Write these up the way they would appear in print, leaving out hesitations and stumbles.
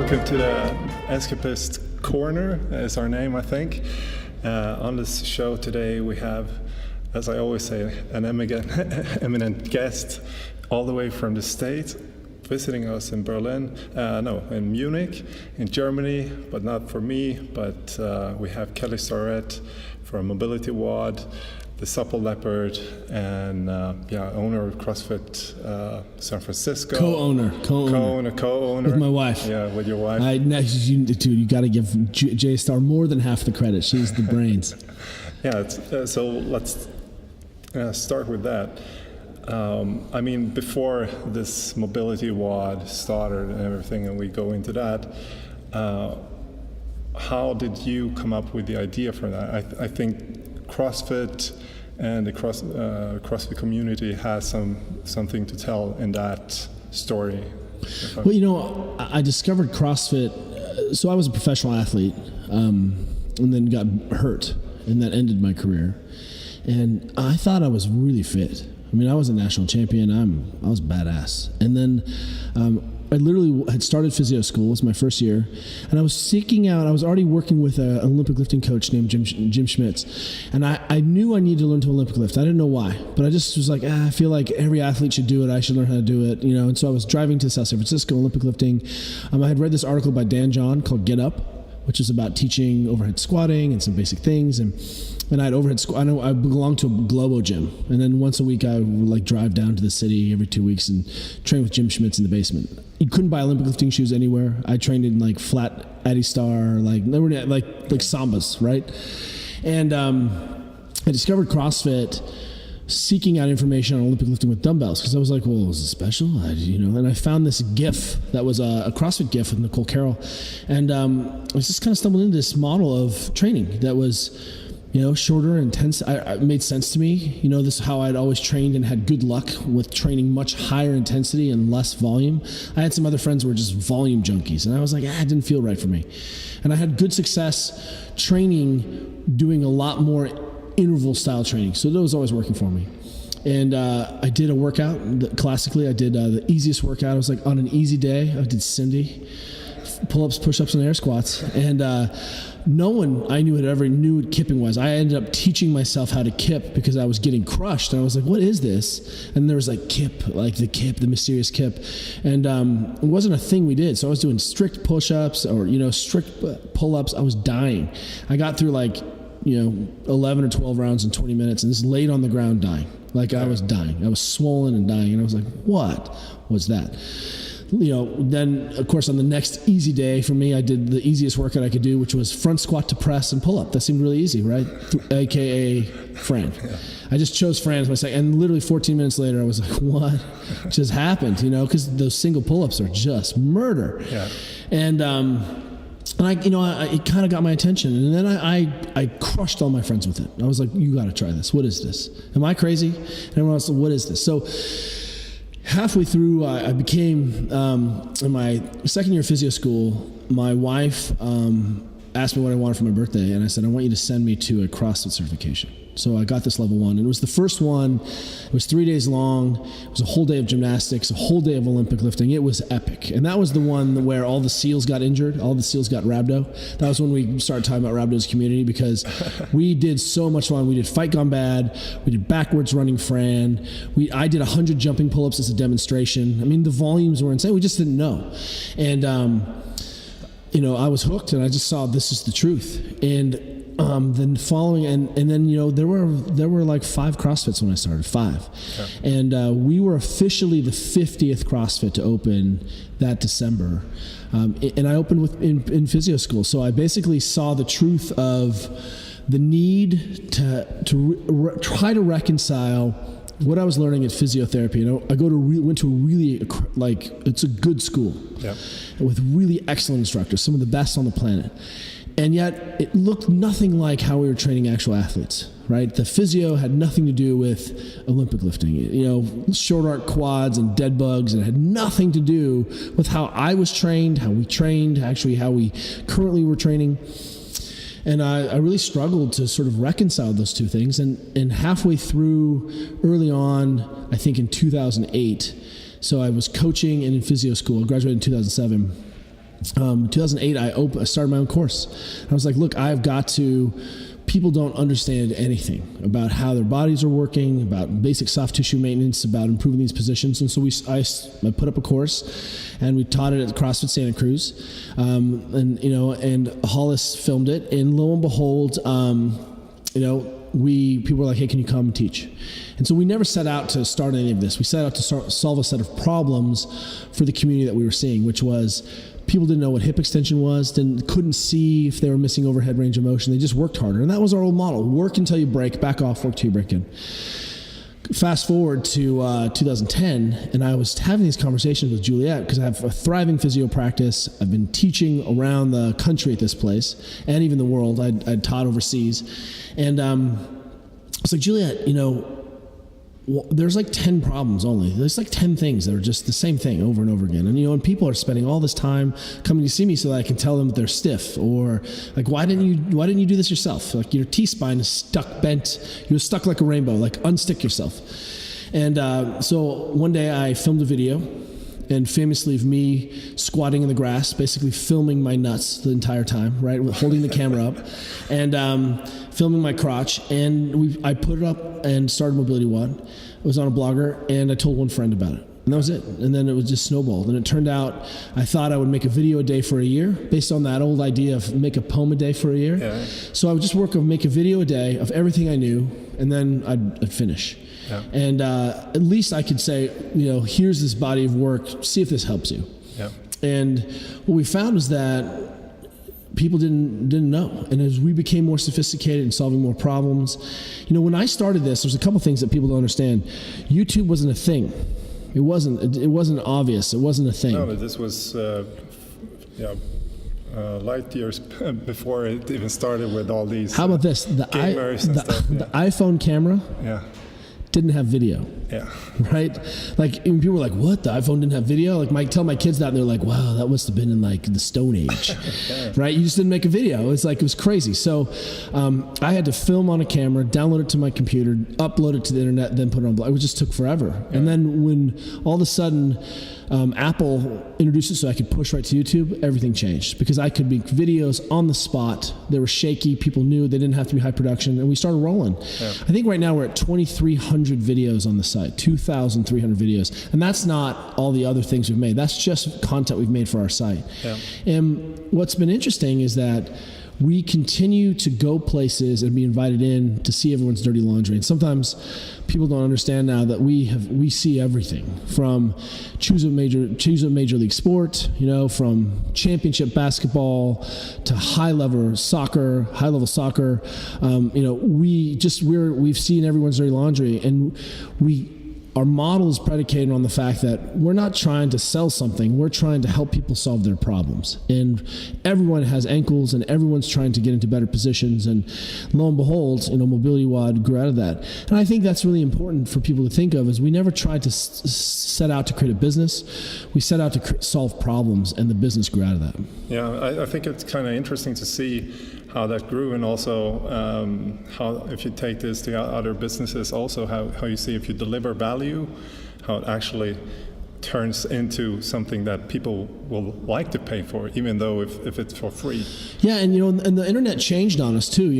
Welcome to the Escapist Corner, is our name, I think. On this show today we have, as I always say, an eminent guest all the way from the States, visiting us in Berlin, in Munich, in Germany, but not for me, but we have Kelly Starrett from Mobility Wod, the Supple Leopard, and owner of Crossfit San Francisco. Co-owner. Co-owner. With my wife. Yeah, with your wife. You got to give Kstar more than half the credit. She's the brains. So let's start with that. Before this Mobility Wod started and everything, and we go into that, how did you come up with the idea for that? I think CrossFit and the CrossFit community has something to tell in that story. Well, I discovered CrossFit. So I was a professional athlete, and then got hurt, and that ended my career. And I thought I was really fit. I was a national champion. I was badass. And then I literally had started physio school. It was my first year. And I was seeking out, I was already working with an Olympic lifting coach named Jim Schmitz. And I knew I needed to learn to Olympic lift. I didn't know why. But I just was like, I feel like every athlete should do it. I should learn how to do it. And so I was driving to South San Francisco, Olympic lifting. I had read this article by Dan John called Get Up, which is about teaching overhead squatting and some basic things. And I had overhead squat. I belonged to a Globo gym, and then once a week I would drive down to the city every 2 weeks and train with Jim Schmitz in the basement. You couldn't buy Olympic lifting shoes anywhere. I trained in flat Kstar, like Sambas, right? And I discovered CrossFit seeking out information on Olympic lifting with dumbbells, because I was like, well, is it special? And I found this GIF that was a CrossFit GIF with Nicole Carroll, and I just kind of stumbled into this model of training that was, shorter, intense. It made sense to me. This is how I'd always trained and had good luck with training much higher intensity and less volume. I had some other friends who were just volume junkies, and I was like, it didn't feel right for me. And I had good success training, doing a lot more interval style training. So that was always working for me. And I did a workout. Classically, I did the easiest workout. I was like, on an easy day, I did Cindy, pull-ups, push-ups, and air squats. And no one I knew had ever knew what kipping was. I ended up teaching myself how to kip because I was getting crushed. And I was like, what is this? And there was kip, the mysterious kip. And it wasn't a thing we did. So I was doing strict push-ups or, strict pull-ups. I was dying. I got through 11 or 12 rounds in 20 minutes and just laid on the ground dying. I was dying. I was swollen and dying. And I was like, what was that? Then, of course, on the next easy day for me, I did the easiest workout I could do, which was front squat to press and pull up. That seemed really easy, right? AKA Fran. Yeah. I just chose Fran as my second. And literally 14 minutes later, I was like, what just happened? Because those single pull-ups are just murder. Yeah. And it kind of got my attention. And then I crushed all my friends with it. I was like, you got to try this. What is this? Am I crazy? And everyone else, what is this? So halfway through, I became, in my second year of physio school, my wife asked me what I wanted for my birthday, and I said, I want you to send me to a CrossFit certification. So I got this level 1, and it was the first one. It was 3 days long. It was a whole day of gymnastics, a whole day of Olympic lifting. It was epic. And that was the one where all the SEALs got injured, all the SEALs got rhabdo. That was when we started talking about rhabdo's community, because we did so much fun. We did Fight Gone Bad. We did backwards running Fran. I did 100 jumping pull-ups as a demonstration. The volumes were insane. We just didn't know. And, I was hooked, and I just saw this is the truth. And then following, and then there were 5 CrossFits when I started, 5, okay. And we were officially the 50th CrossFit to open that December, and I opened in physio school. So I basically saw the truth of the need to try to reconcile what I was learning at physiotherapy. Went to a really it's a good school, yeah, with really excellent instructors, some of the best on the planet. And yet it looked nothing like how we were training actual athletes, right? The physio had nothing to do with Olympic lifting, short arc quads and dead bugs, and it had nothing to do with how I was trained, how we trained, actually how we currently were training. And I really struggled to sort of reconcile those two things. And halfway through, early on, I think in 2008, so I was coaching and in physio school. I graduated in 2007. 2008, I started my own course. I was like, look, people don't understand anything about how their bodies are working, about basic soft tissue maintenance, about improving these positions. And so I put up a course, and we taught it at CrossFit Santa Cruz. And Hollis filmed it, and lo and behold, people were like, hey, can you come and teach? And so we never set out to start any of this. We set out to solve a set of problems for the community that we were seeing, which was people didn't know what hip extension was, couldn't see if they were missing overhead range of motion. They just worked harder. And that was our old model. Work until you break, back off, work till you break in. Fast forward to 2010, and I was having these conversations with Juliet because I have a thriving physio practice. I've been teaching around the country at this place, and even the world. I'd taught overseas. And I was like, Juliet, there's like 10 problems only. There's like 10 things that are just the same thing over and over again. And people are spending all this time coming to see me so that I can tell them that they're stiff, or like, why didn't you do this yourself? Like, your T-spine is bent. You're stuck like a rainbow. Like, unstick yourself. And so one day I filmed a video, and famously of me squatting in the grass, basically filming my nuts the entire time, right? Holding the camera up and filming my crotch. And I put it up and started Mobility Wod. I was on a blogger, and I told one friend about it. And that was it. And then it was just snowballed. And it turned out I thought I would make a video a day for a year based on that old idea of make a poem a day for a year. Yeah. So I would just make a video a day of everything I knew, and then I'd finish. Yeah. And at least I could say, here's this body of work, see if this helps you. Yeah. And what we found was that people didn't know. And as we became more sophisticated in solving more problems, when I started this, there's a couple things that people don't understand. YouTube wasn't a thing. It wasn't obvious. It wasn't a thing. No, but this was light years before it even started with all these. How about this? The iPhone camera. Yeah. Didn't have video. Yeah. Right? Like, people were like, what? The iPhone didn't have video? Like, tell my kids that, and they're like, wow, that must have been in like the Stone Age. Yeah. Right? You just didn't make a video. It was crazy. So I had to film on a camera, download it to my computer, upload it to the internet, then put it on blog. It just took forever. Yeah. And then when all of a sudden Apple introduced it so I could push right to YouTube, everything changed because I could make videos on the spot. They were shaky. People knew they didn't have to be high production, and we started rolling. Yeah. I think right now we're at 2,300 videos on the site, 2,300 videos. And that's not all the other things we've made. That's just content we've made for our site. Yeah. And what's been interesting is that we continue to go places and be invited in to see everyone's dirty laundry. And sometimes people don't understand now that we see everything from choose a major league sport, from championship basketball to high level soccer. We've seen everyone's dirty laundry, and our model is predicated on the fact that we're not trying to sell something. We're trying to help people solve their problems. And everyone has ankles, and everyone's trying to get into better positions. And lo and behold, Mobility Wod grew out of that. And I think that's really important for people to think of, is we never tried to set out to create a business. We set out to solve problems, and the business grew out of that. Yeah, I think it's kind of interesting to see how that grew, and also how, if you take this to other businesses, also how you see if you deliver value, how it actually turns into something that people will like to pay for, even though if it's for free. Yeah, and and the internet changed on us too.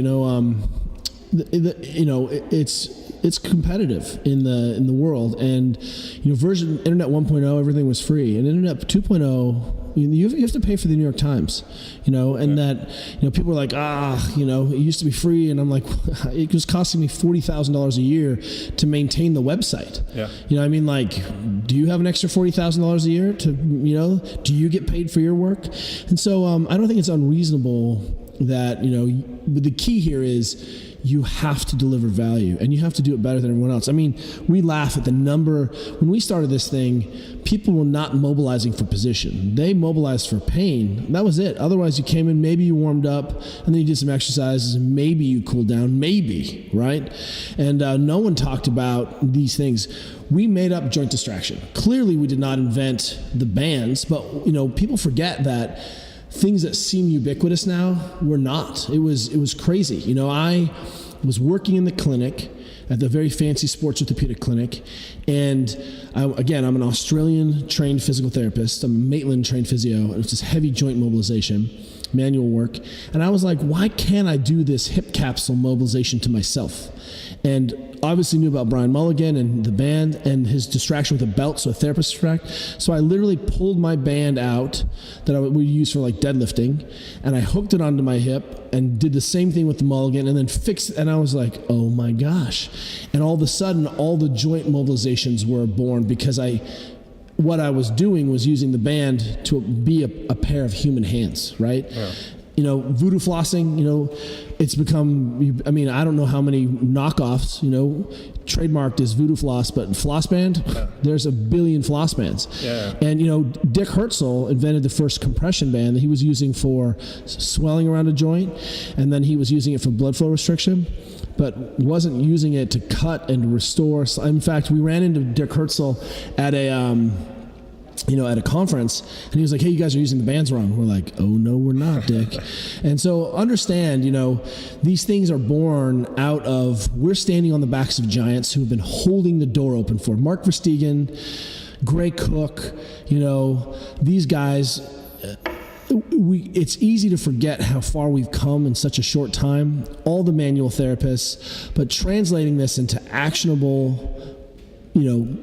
It's competitive in the world, and version Internet 1.0, everything was free, and Internet 2.0. You have to pay for the New York Times, and that, people are like, it used to be free. And I'm like, it was costing me $40,000 a year to maintain the website. Yeah. Do you have an extra $40,000 a year do you get paid for your work? And so I don't think it's unreasonable that, but the key here is you have to deliver value, and you have to do it better than everyone else. I mean, we laugh at the number. When we started this thing, people were not mobilizing for position. They mobilized for pain. That was it. Otherwise, you came in, maybe you warmed up, and then you did some exercises, and maybe you cooled down, maybe, right? And no one talked about these things. We made up joint distraction. Clearly, we did not invent the bands, but people forget that things that seem ubiquitous now were not. It was crazy. I was working in the clinic, at the very fancy sports orthopedic clinic. And I'm an Australian trained physical therapist. I'm a Maitland trained physio. It's this heavy joint mobilization, manual work. And I was like, why can't I do this hip capsule mobilization to myself? And obviously knew about Brian Mulligan and the band and his distraction with a belt, so a therapist distract. So I literally pulled my band out that I would use for like deadlifting, and I hooked it onto my hip and did the same thing with the Mulligan, and then fixed it. And I was like, oh my gosh. And all of a sudden, all the joint mobilizations were born because what I was doing was using the band to be a pair of human hands, right? Yeah. Voodoo flossing, it's become, I don't know how many knockoffs, trademarked as Voodoo Floss, but floss band, there's a billion floss bands. Yeah. And, Dick Hertzel invented the first compression band that he was using for swelling around a joint, and then he was using it for blood flow restriction, but wasn't using it to cut and restore. In fact, we ran into Dick Hertzel at at a conference, and he was like, hey, you guys are using the bands wrong. We're like, oh, no, we're not, Dick. And so understand, these things are born out of, we're standing on the backs of giants who have been holding the door open for Mark Verstegen, Gray Cook, these guys. It's easy to forget how far we've come in such a short time, all the manual therapists, but translating this into actionable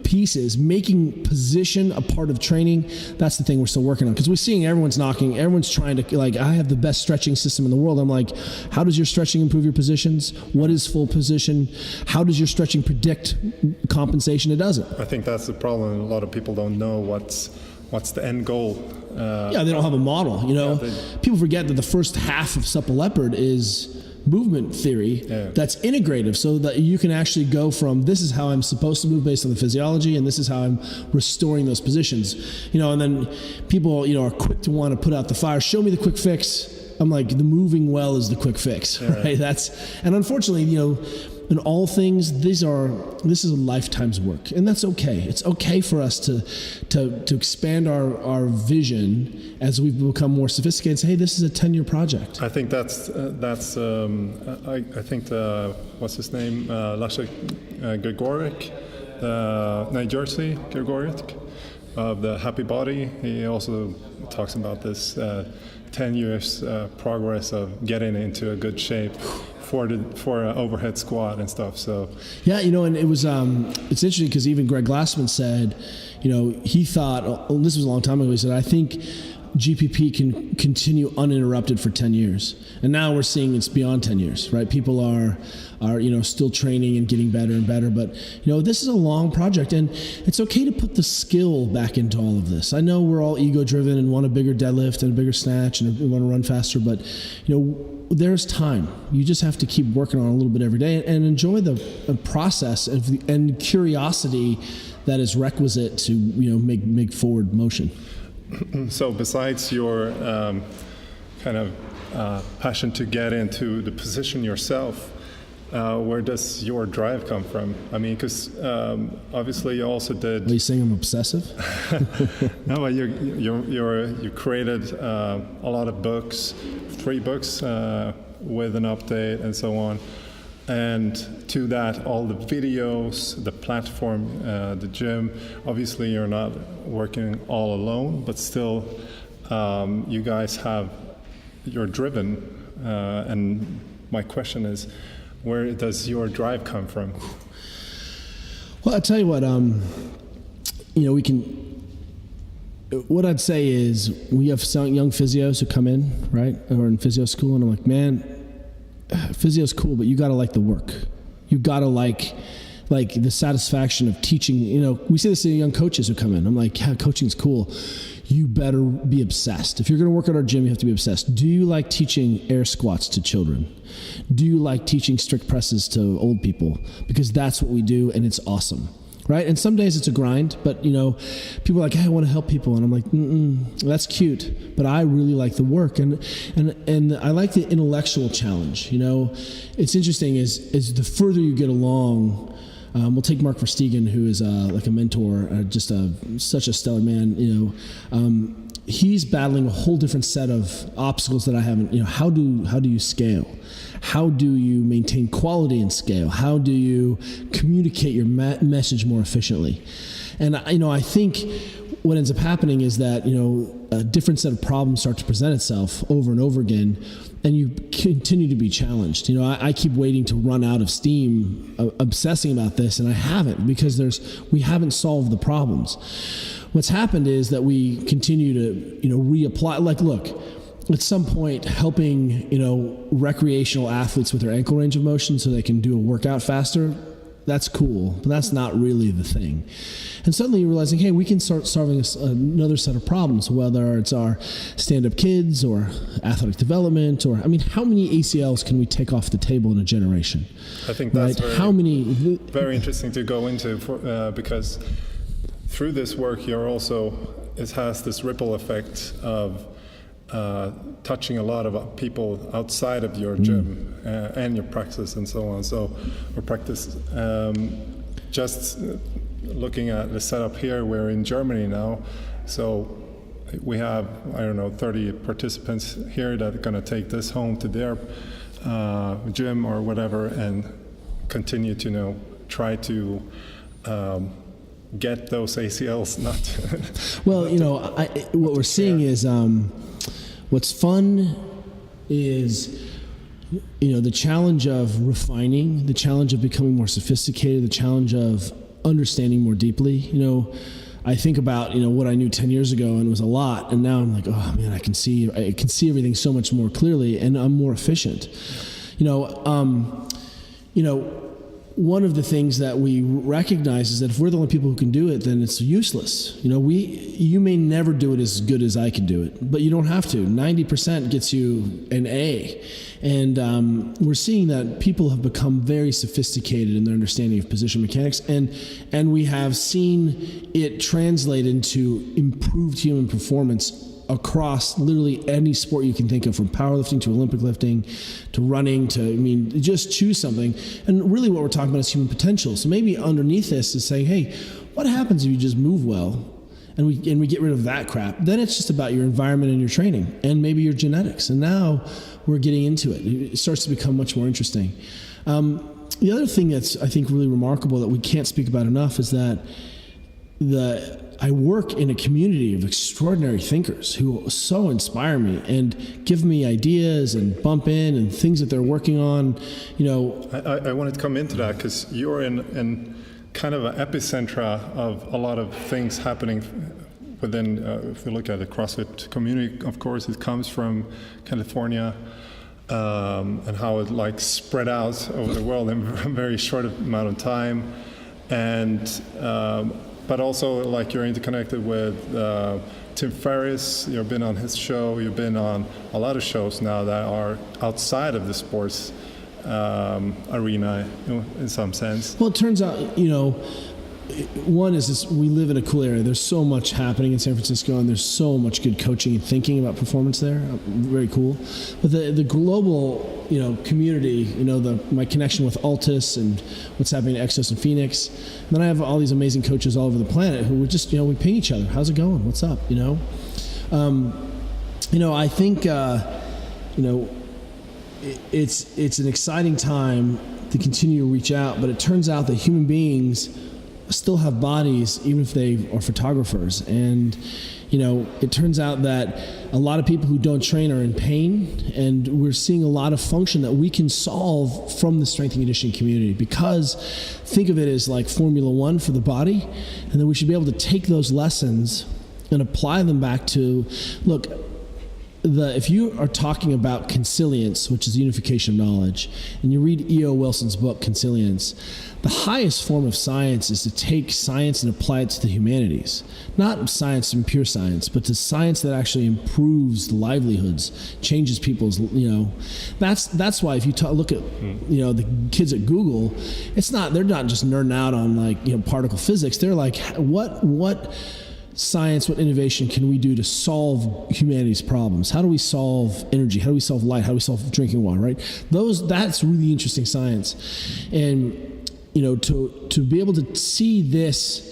pieces, making position a part of training, that's the thing we're still working on. Because we're seeing everyone's trying to, I have the best stretching system in the world. I'm like, how does your stretching improve your positions? What is full position? How does your stretching predict compensation? It doesn't. I think that's the problem. A lot of people don't know what's the end goal. They don't have a model. People forget that the first half of Supple Leopard is movement theory that's integrative, so that you can actually go from this is how I'm supposed to move based on the physiology, and this is how I'm restoring those positions. And then people are quick to want to put out the fire. Show me the quick fix. I'm like, the moving well is the quick fix, right? And unfortunately, in all things, this is a lifetime's work, and that's okay. It's okay for us to expand our vision as we've become more sophisticated and say, hey, this is a 10-year project. I think I think what's his name, Leszek Gregorek, New Jersey Gregorek of the Happy Body. He also talks about this 10 years progress of getting into a good shape for an overhead squat and stuff. So and it was it's interesting because even Greg Glassman said, he thought, this was a long time ago, he said, I think GPP can continue uninterrupted for 10 years. And now we're seeing it's beyond 10 years, right? People are still training and getting better and better, but this is a long project, and it's okay to put the skill back into all of this. I know we're all ego driven and want a bigger deadlift and a bigger snatch and we want to run faster, but there's time. You just have to keep working on it a little bit every day and enjoy the process and curiosity that is requisite to make forward motion. So besides your passion to get into the position yourself, where does your drive come from? Because obviously you also did. Are you saying I'm obsessive? No, but you created a lot of books, 3 books with an update and so on. And to that, all the videos, the platform, the gym. Obviously, you're not working all alone, but still, you guys you're driven. And my question is, where does your drive come from? Well, I'll tell you what, what I'd say is we have some young physios who come in, right, or in physio school, and I'm like, man, physio's cool, but you got to like the work. You got to like the satisfaction of teaching. We say this to young coaches who come in. I'm like, yeah, coaching's cool. You better be obsessed. If you're going to work at our gym, you have to be obsessed. Do you like teaching air squats to children? Do you like teaching strict presses to old people? Because that's what we do, and it's awesome. Right? And some days it's a grind, but people are like, hey, I want to help people. And I'm like, that's cute, but I really like the work. And I like the intellectual challenge. It's interesting is the further you get along, we'll take Mark Verstegen, who is like a mentor, just such a stellar man, he's battling a whole different set of obstacles that I haven't. How do you scale? how do you maintain quality and scale? How do you communicate your message more efficiently? And I think what ends up happening is that a different set of problems start to present itself over and over again, and you continue to be challenged. I keep waiting to run out of steam obsessing about this, and I haven't, because we haven't solved the problems. What's happened is that we continue to reapply. Like, look, at some point, helping recreational athletes with their ankle range of motion so they can do a workout faster, that's cool, but that's not really the thing. And suddenly you're realizing, hey, we can start solving another set of problems, whether it's our stand-up kids or athletic development, or, how many ACLs can we take off the table in a generation? I think that's right? Very interesting to go into, because through this work, it has this ripple effect of touching a lot of people outside of your gym and your practice and so on. Just looking at the setup here, we're in Germany now, so we have 30 participants here that are going to take this home to their gym or whatever, and continue to try to get those ACLs not. Well, what we're seeing is. What's fun is, the challenge of refining, the challenge of becoming more sophisticated, the challenge of understanding more deeply. I think about, what I knew 10 years ago, and it was a lot, and now I'm like, oh man, I can see everything so much more clearly, and I'm more efficient. One of the things that we recognize is that if we're the only people who can do it, then it's useless. You may never do it as good as I can do it, but you don't have to. 90% gets you an A. And we're seeing that people have become very sophisticated in their understanding of position mechanics, and we have seen it translate into improved human performance across literally any sport you can think of, from powerlifting to Olympic lifting to running to, just choose something. And really what we're talking about is human potential. So maybe underneath this is saying, hey, what happens if you just move well and we get rid of that crap? Then it's just about your environment and your training and maybe your genetics. And now we're getting into it. It starts to become much more interesting. The other thing that's, I think, really remarkable that we can't speak about enough is that I work in a community of extraordinary thinkers who so inspire me and give me ideas and bump in and things that they're working on. I wanted to come into that because you're in kind of an epicenter of a lot of things happening within, if you look at the CrossFit community, of course, it comes from California, and how it spread out over the world in a very short amount of time. And but also, you're interconnected with Tim Ferriss. You've been on his show. You've been on a lot of shows now that are outside of the sports arena, in some sense. Well, it turns out, one is this: we live in a cool area. There's so much happening in San Francisco, and there's so much good coaching and thinking about performance there. Very cool. But the global, community, my connection with Altus and what's happening at Exos and Phoenix. And then I have all these amazing coaches all over the planet who would just, we ping each other. How's it going? What's up? I think, it's an exciting time to continue to reach out, but it turns out that human beings still have bodies, even if they are photographers. And it turns out that a lot of people who don't train are in pain, and we're seeing a lot of function that we can solve from the strength and conditioning community, because think of it as like Formula One for the body, and then we should be able to take those lessons and apply them back to, look, if you are talking about consilience, which is the unification of knowledge, and you read E.O. Wilson's book, Consilience, the highest form of science is to take science and apply it to the humanities. Not science and pure science, but to science that actually improves the livelihoods, changes people's, That's why if you look at, the kids at Google, they're not just nerding out on particle physics. They're like, what science, what innovation can we do to solve humanity's problems? How do we solve energy? How do we solve light? How do we solve drinking water, right? That's really interesting science. And, to be able to see this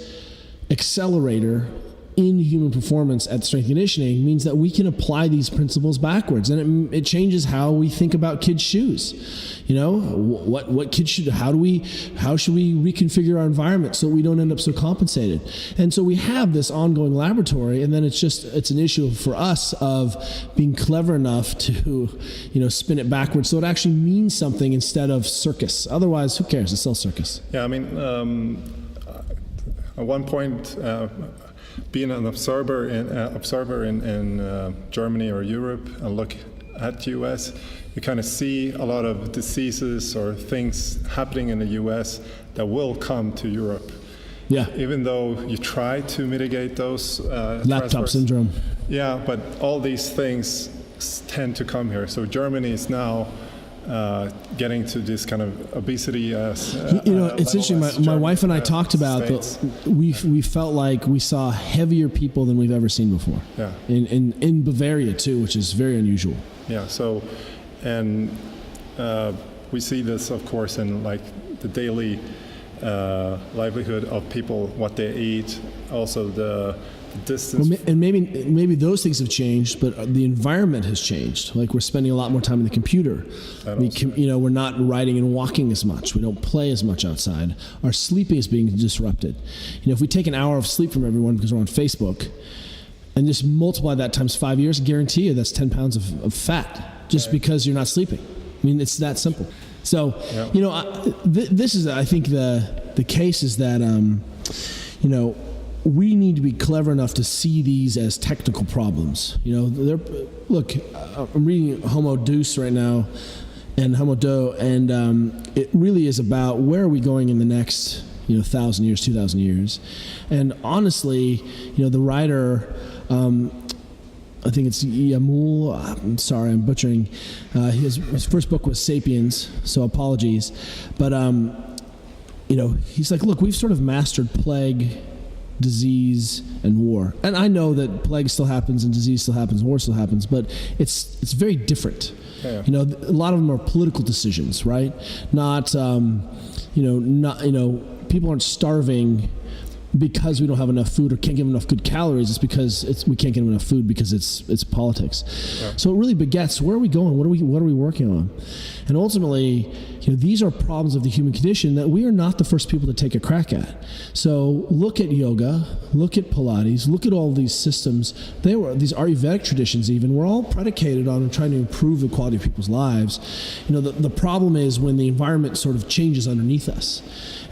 accelerator in human performance at strength conditioning means that we can apply these principles backwards, and it changes how we think about kids' shoes. You know, what kids should, how should we reconfigure our environment so we don't end up so compensated? And so we have this ongoing laboratory, and then it's an issue for us of being clever enough to, spin it backwards so it actually means something instead of circus. Otherwise, who cares? It's still circus. Yeah, I mean, at one point, being an observer in Germany or Europe and look at US, you kind of see a lot of diseases or things happening in the US that will come to Europe. Yeah. Even though you try to mitigate those laptop transfers. syndrome. Yeah, but all these things tend to come here. So Germany is now getting to this kind of obesity as it's interesting. My wife and I talked about we felt like we saw heavier people than we've ever seen before. Yeah. In Bavaria too, which is very unusual. Yeah. So, and we see this, of course, in like the daily livelihood of people, what they eat, also the distance. Well, and maybe those things have changed, but the environment has changed. Like we're spending a lot more time on the computer. We're not riding and walking as much. We don't play as much outside. Our sleeping is being disrupted. If we take an hour of sleep from everyone because we're on Facebook, and just multiply that times 5 years, I guarantee you that's 10 pounds of fat just because you're not sleeping. I mean, it's that simple. So, this is, I think, the case is that, we need to be clever enough to see these as technical problems. Look, I'm reading Homo Deus right now, and Homo Do, and it really is about where are we going in the next 1,000 years, 2,000 years. And honestly, the writer, I think it's Yamul, I'm sorry, I'm butchering, his first book was Sapiens, so apologies. But, he's like, look, we've sort of mastered plague, disease, and war. And I know that plague still happens and disease still happens and war still happens, but it's very different. Yeah. A lot of them are political decisions, right? Not, people aren't starving because we don't have enough food or can't give enough good calories. It's because we can't get enough food because it's politics. Yeah. So it really begets, where are we going? What are we working on? And ultimately, these are problems of the human condition that we are not the first people to take a crack at. So look at yoga, look at Pilates, look at all these systems. These Ayurvedic traditions even were all predicated on trying to improve the quality of people's lives. The problem is when the environment sort of changes underneath us.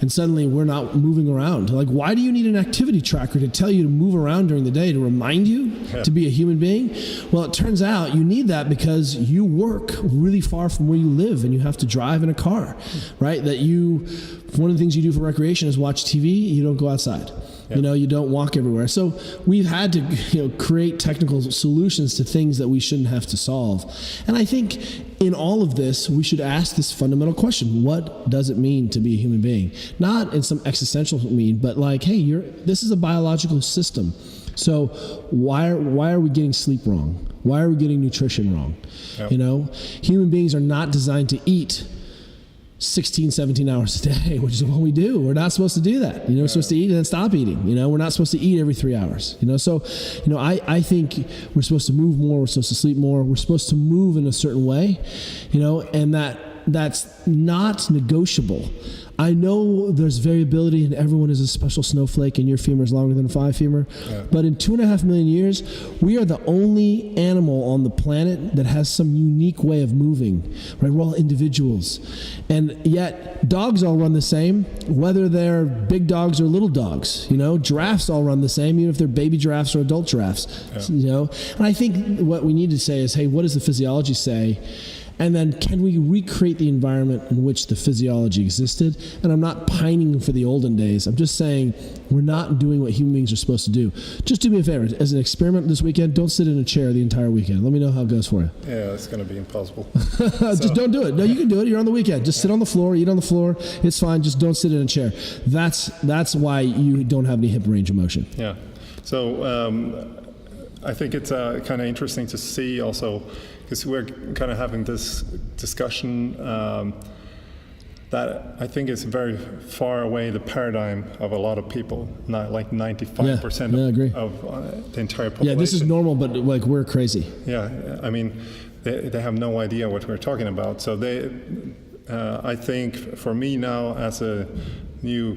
And suddenly we're not moving around. Like, why do you need an activity tracker to tell you to move around during the day to remind you to be a human being? Well, it turns out you need that because you work really far from where you live and you have to drive in a car, right? One of the things you do for recreation is watch TV. You don't go outside. You don't walk everywhere. So we've had to create technical solutions to things that we shouldn't have to solve. And I think in all of this, we should ask this fundamental question: what does it mean to be a human being? Not in some existential mean, but like, hey, this is a biological system. So why are we getting sleep wrong? Why are we getting nutrition wrong? Yep. Human beings are not designed to eat 16, 17 hours a day, which is what we do. We're not supposed to do that. We're supposed to eat and then stop eating. We're not supposed to eat every 3 hours. So, I think we're supposed to move more. We're supposed to sleep more. We're supposed to move in a certain way, and that's not negotiable. I know there's variability and everyone is a special snowflake and your femur is longer than a 5 femur. Yeah. But in 2.5 million years, we are the only animal on the planet that has some unique way of moving, right? We're all individuals. And yet dogs all run the same, whether they're big dogs or little dogs. Giraffes all run the same, even if they're baby giraffes or adult giraffes. Yeah. And I think what we need to say is, hey, what does the physiology say? And then can we recreate the environment in which the physiology existed? And I'm not pining for the olden days. I'm just saying we're not doing what human beings are supposed to do. Just do me a favor. As an experiment this weekend, don't sit in a chair the entire weekend. Let me know how it goes for you. Yeah, it's going to be impossible. Just don't do it. No, you can do it. You're on the weekend. Just sit on the floor, eat on the floor. It's fine. Just don't sit in a chair. That's why you don't have any hip range of motion. Yeah. So I think it's kind of interesting to see also, because we're kind of having this discussion that I think is very far away the paradigm of a lot of people, not like 95% of the entire population. Yeah, this is normal, but like we're crazy. Yeah, I mean, they have no idea what we're talking about. So I think for me now as a new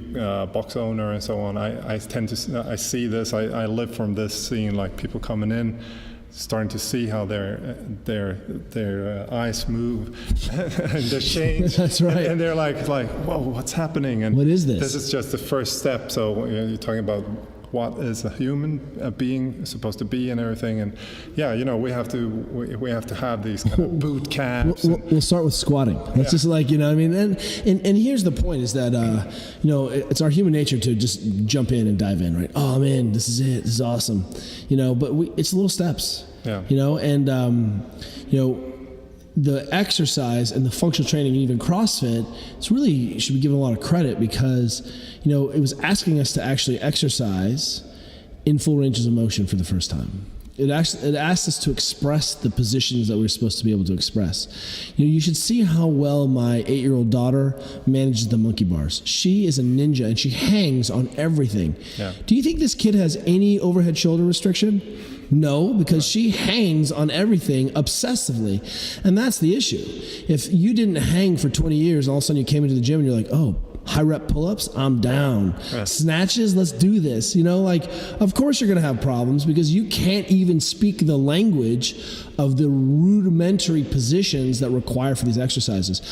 box owner and so on, I see this, I live from this, seeing like people coming in, starting to see how their eyes move and they change. That's right. And they're like, whoa, what's happening? And what is this? This is just the first step. So you're talking about what is a human being supposed to be and everything. And yeah, we have to have these kind of boot camps. We'll start with squatting. That's just like, I mean, and here's the point is that, it's our human nature to just jump in and dive in, right? Oh man, this is it. This is awesome. But it's little steps, and, the exercise and the functional training, even CrossFit, should be given a lot of credit because, it was asking us to actually exercise in full ranges of motion for the first time. It asked us to express the positions that we're supposed to be able to express. You should see how well my 8-year-old daughter manages the monkey bars. She is a ninja and she hangs on everything. Yeah. Do you think this kid has any overhead shoulder restriction? No, because she hangs on everything obsessively. And that's the issue. If you didn't hang for 20 years, all of a sudden you came into the gym and you're like, oh, high rep pull-ups, I'm down. Yeah. Snatches, let's do this. Of course you're going to have problems because you can't even speak the language of the rudimentary positions that require for these exercises.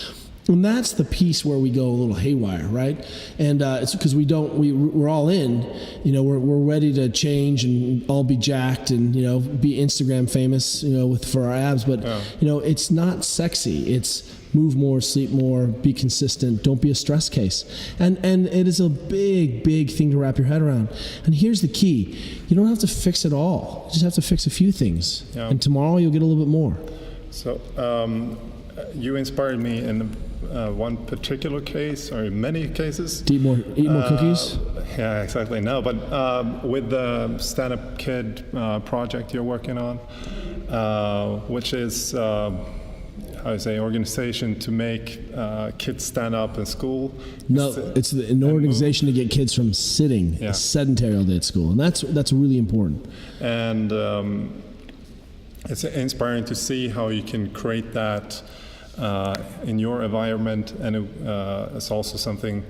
And that's the piece where we go a little haywire, right? And it's because we're all in, we're ready to change and all be jacked and, be Instagram famous, for our abs. But, it's not sexy. It's move more, sleep more, be consistent, don't be a stress case. And it is a big, big thing to wrap your head around. And here's the key. You don't have to fix it all. You just have to fix a few things. Yeah. And tomorrow you'll get a little bit more. So you inspired me in one particular case, or many cases. Eat more cookies? Yeah, exactly. No, but with the Stand Up Kid project you're working on, which is organization to make kids stand up in school. No, it's an organization to get kids from sitting sedentary all day at school, and that's really important. And it's inspiring to see how you can create that in your environment, and it's also something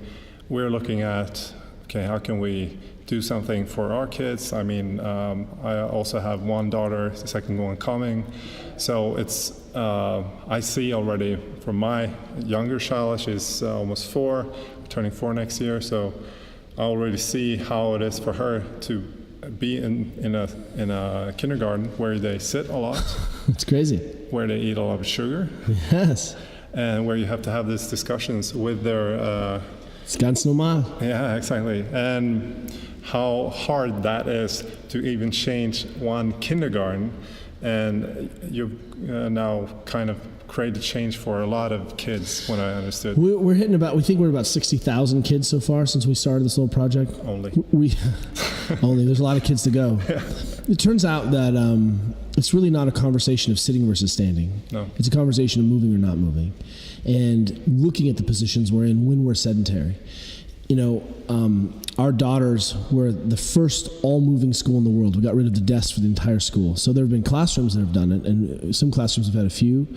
we're looking at. Okay, how can we do something for our kids? I mean, I also have one daughter, the second one coming, so it's I see already from my younger child, she's almost 4, turning 4 next year, so I already see how it is for her to be in a kindergarten where they sit a lot. It's crazy. Where they eat a lot of sugar. Yes. And where you have to have these discussions with their... It's ganz normal. Yeah, exactly. And how hard that is to even change one kindergarten. And you've now kind of created change for a lot of kids, when I understood. We think we're about 60,000 kids so far since we started this little project. Only. Only. There's a lot of kids to go. Yeah. It turns out that it's really not a conversation of sitting versus standing. No. It's a conversation of moving or not moving, and looking at the positions we're in when we're sedentary. Our daughters were the first all-moving school in the world. We got rid of the desks for the entire school. So there have been classrooms that have done it, and some classrooms have had a few,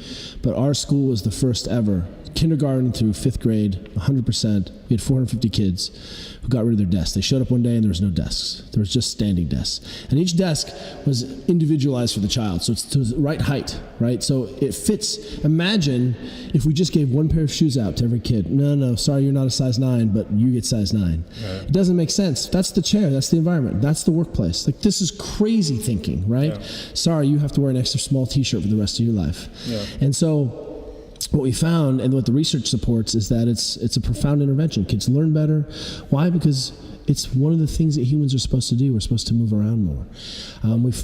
but our school was the first ever. Kindergarten through 5th grade, 100%. We had 450 kids who got rid of their desks. They showed up one day and there was no desks. There was just standing desks. And each desk was individualized for the child. So it's to the right height, right? So it fits. Imagine if we just gave one pair of shoes out to every kid. No, sorry, you're not a size 9, but you get size 9. Right. It doesn't make sense. That's the chair. That's the environment. That's the workplace. Like, this is crazy thinking, right? Yeah. Sorry, you have to wear an extra small t-shirt for the rest of your life. Yeah. And so what we found, and what the research supports, is that it's a profound intervention. Kids learn better. Why? Because it's one of the things that humans are supposed to do. We're supposed to move around more.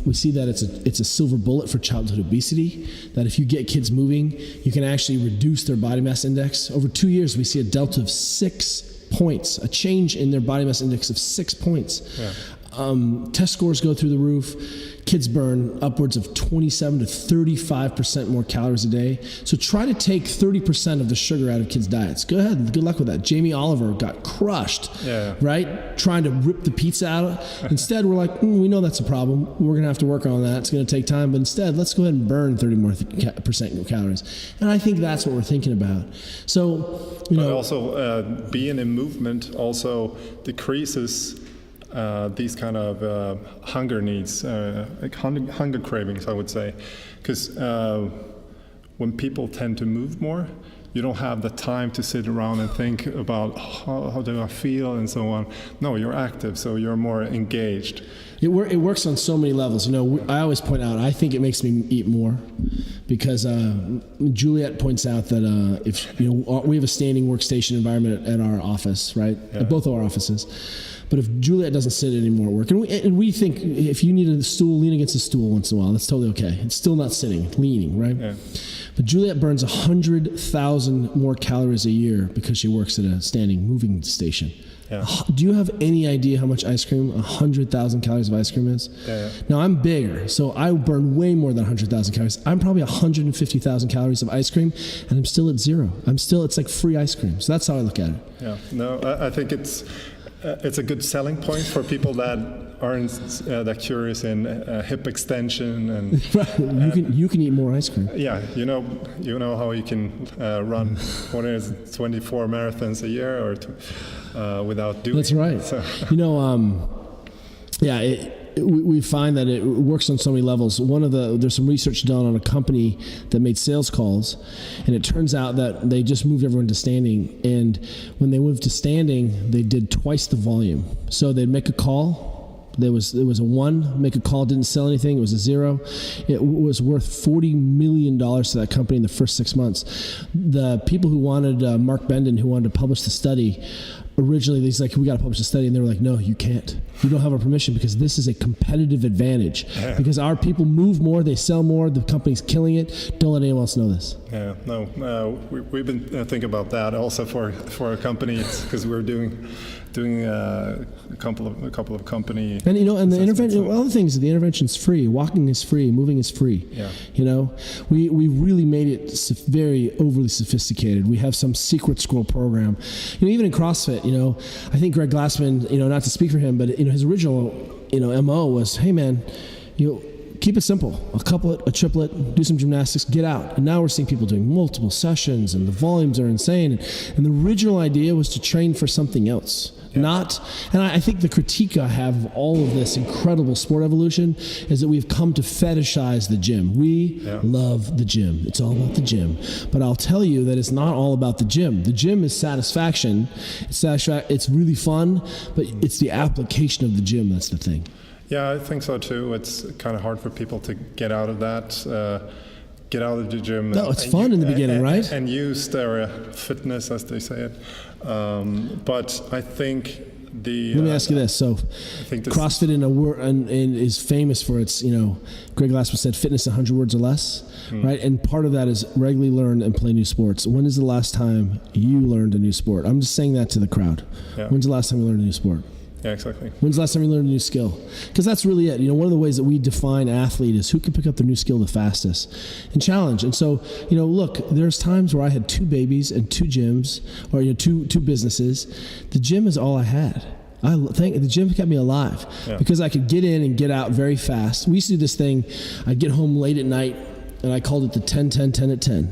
We see that it's a silver bullet for childhood obesity, that if you get kids moving, you can actually reduce their body mass index. Over 2 years, we see a delta of 6 points, a change in their body mass index of 6 points. Yeah. Test scores go through the roof. Kids burn upwards of 27 to 35% more calories a day. So try to take 30% of the sugar out of kids' diets. Go ahead. Good luck with that. Jamie Oliver got crushed, right? Trying to rip the pizza out. Instead, we're like, we know that's a problem. We're going to have to work on that. It's going to take time. But instead, let's go ahead and burn 30 more percent calories. And I think that's what we're thinking about. So, but also being in movement also decreases these kind of hunger needs, like hunger cravings, I would say, because when people tend to move more, you don't have the time to sit around and think about how do I feel and so on. No, you're active, so you're more engaged. It works on so many levels. I always point out, I think it makes me eat more because Juliet points out that if we have a standing workstation environment at our office, right? At both of our offices. But if Juliet doesn't sit anymore at work, and we think if you need a stool, lean against a stool once in a while, that's totally okay. It's still not sitting, leaning, right? Yeah. But Juliet burns 100,000 more calories a year because she works at a standing moving station. Yeah. Do you have any idea how much ice cream 100,000 calories of ice cream is? Yeah. Now I'm bigger, so I burn way more than 100,000 calories. I'm probably 150,000 calories of ice cream, and I'm still at zero. It's like free ice cream. So that's how I look at it. Yeah. No, I think it's a good selling point for people that aren't that curious in hip extension and right. You can eat more ice cream. Yeah, you know how you can run 24 marathons a year or without doing. That's right. So. We find that it works on so many levels. There's some research done on a company that made sales calls, and it turns out that they just moved everyone to standing. And when they moved to standing, they did twice the volume. So they'd make a call. There was a 1, make a call, didn't sell anything. It was a 0. It was worth $40 million to that company in the first 6 months. The people who wanted, Mark Bendon, who wanted to publish the study, originally he's like, we got to publish a study, and they were like, no, you can't. You don't have our permission because this is a competitive advantage. Yeah. Because our people move more, they sell more, the company's killing it. Don't let anyone else know this. Yeah, no, we've been thinking about that also for a company because we're doing a couple of company. And the intervention. One of the things, the intervention's free. Walking is free. Moving is free. Yeah. We really made it very overly sophisticated. We have some secret scroll program. Even in CrossFit, I think Greg Glassman, not to speak for him, but his original, MO was, hey man, keep it simple. A couplet, a triplet, do some gymnastics, get out. And now we're seeing people doing multiple sessions, and the volumes are insane. And the original idea was to train for something else. Yeah. And I think the critique I have of all of this incredible sport evolution is that we've come to fetishize the gym. We love the gym. It's all about the gym. But I'll tell you that it's not all about the gym. The gym is satisfaction. It's really fun, but it's the application of the gym that's the thing. Yeah, I think so too. It's kind of hard for people to get out of that. Get out of the gym. No, it's fun in the beginning, right? And use their fitness, as they say it. But I think let me ask you this. So, CrossFit is famous for its, Greg Glassman said, fitness 100 words or less, right? And part of that is regularly learn and play new sports. When is the last time you learned a new sport? I'm just saying that to the crowd. Yeah. When's the last time you learned a new sport? Yeah, exactly. When's the last time you learned a new skill? Because that's really it. One of the ways that we define athlete is who can pick up their new skill the fastest and challenge. And so, look, there's times where I had 2 babies and 2 gyms, or two businesses. The gym is all I had. I think the gym kept me alive because I could get in and get out very fast. We used to do this thing. I'd get home late at night, and I called it the 10-10-10 at 10,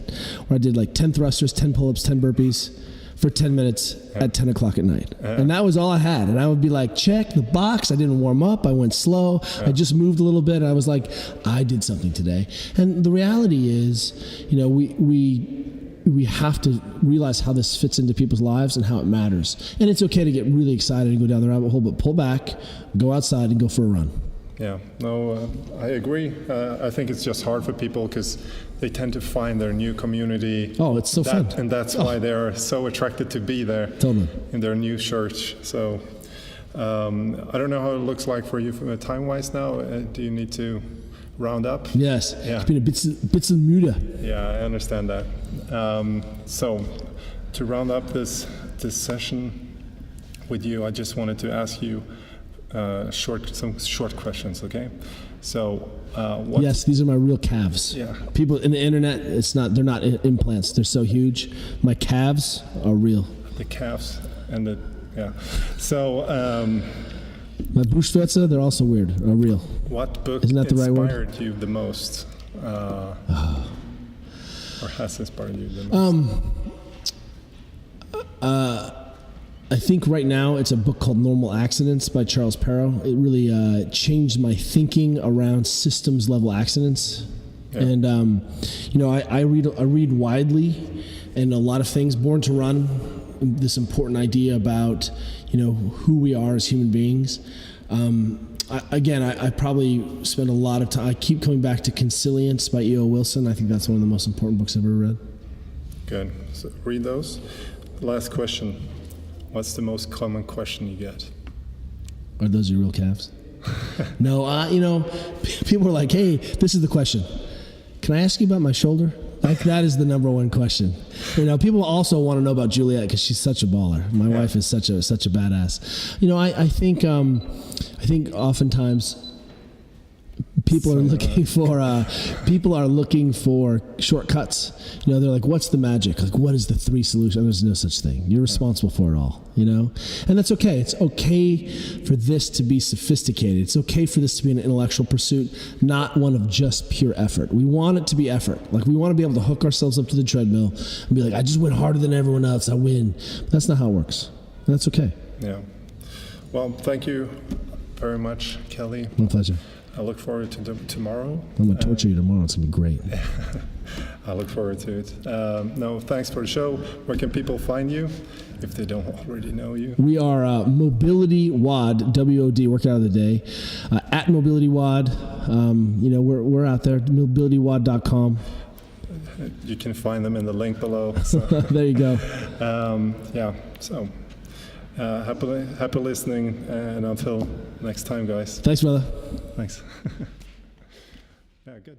where I did like 10 thrusters, 10 pull-ups, 10 burpees for 10 minutes at 10 o'clock at night. And that was all I had. And I would be like, check the box. I didn't warm up. I went slow. I just moved a little bit. And I was like, I did something today. And the reality is, we have to realize how this fits into people's lives and how it matters. And it's okay to get really excited and go down the rabbit hole, but pull back, go outside, and go for a run. Yeah, no, I agree. I think it's just hard for people because they tend to find their new community. Oh, it's so fun. And that's why they're so attracted to be there in their new church. So I don't know how it looks like for you time-wise now. Do you need to round up? Yes, it's been a bit müde. Yeah, I understand that. So to round up this session with you, I just wanted to ask you, some short questions, okay? So, what? Yes, these are my real calves. Yeah. People in the internet, they're not implants. They're so huge. My calves are real. The calves and the, yeah. So, my Brustwurzel, they're also weird, are real. what book Isn't that the right word? inspired you the most? Or has inspired you the most? I think right now it's a book called Normal Accidents by Charles Perrow. It really changed my thinking around systems level accidents. Yeah. And I read widely, and a lot of things. Born to Run, this important idea about who we are as human beings. I probably spend a lot of time. I keep coming back to Consilience by E.O. Wilson. I think that's one of the most important books I've ever read. Good. So read those. Last question. What's the most common question you get? Are those your real calves? No, people are like, hey, this is the question. Can I ask you about my shoulder? Like, that is the number one question. People also want to know about Juliet because she's such a baller. My wife is such a badass. I think oftentimes people are looking for shortcuts. They're like, what's the magic? Like, what is the 3 solutions? There's no such thing. You're responsible for it all, and that's okay. It's okay for this to be sophisticated. It's okay for this to be an intellectual pursuit, not one of just pure effort. We want it to be effort. Like, we want to be able to hook ourselves up to the treadmill and be like, I just went harder than everyone else. I win. But that's not how it works. And that's okay. Yeah. Well, thank you very much, Kelly. My pleasure. I look forward to tomorrow. I'm going to torture you tomorrow. It's going to be great. I look forward to it. Thanks for the show. Where can people find you if they don't already know you? We are Mobility Wod, W-O-D, workout of the day, at Mobility Wod. We're out there, mobilitywod.com. You can find them in the link below. So. There you go. Happy listening, and until next time, guys. Thanks, brother. Thanks. Yeah, good.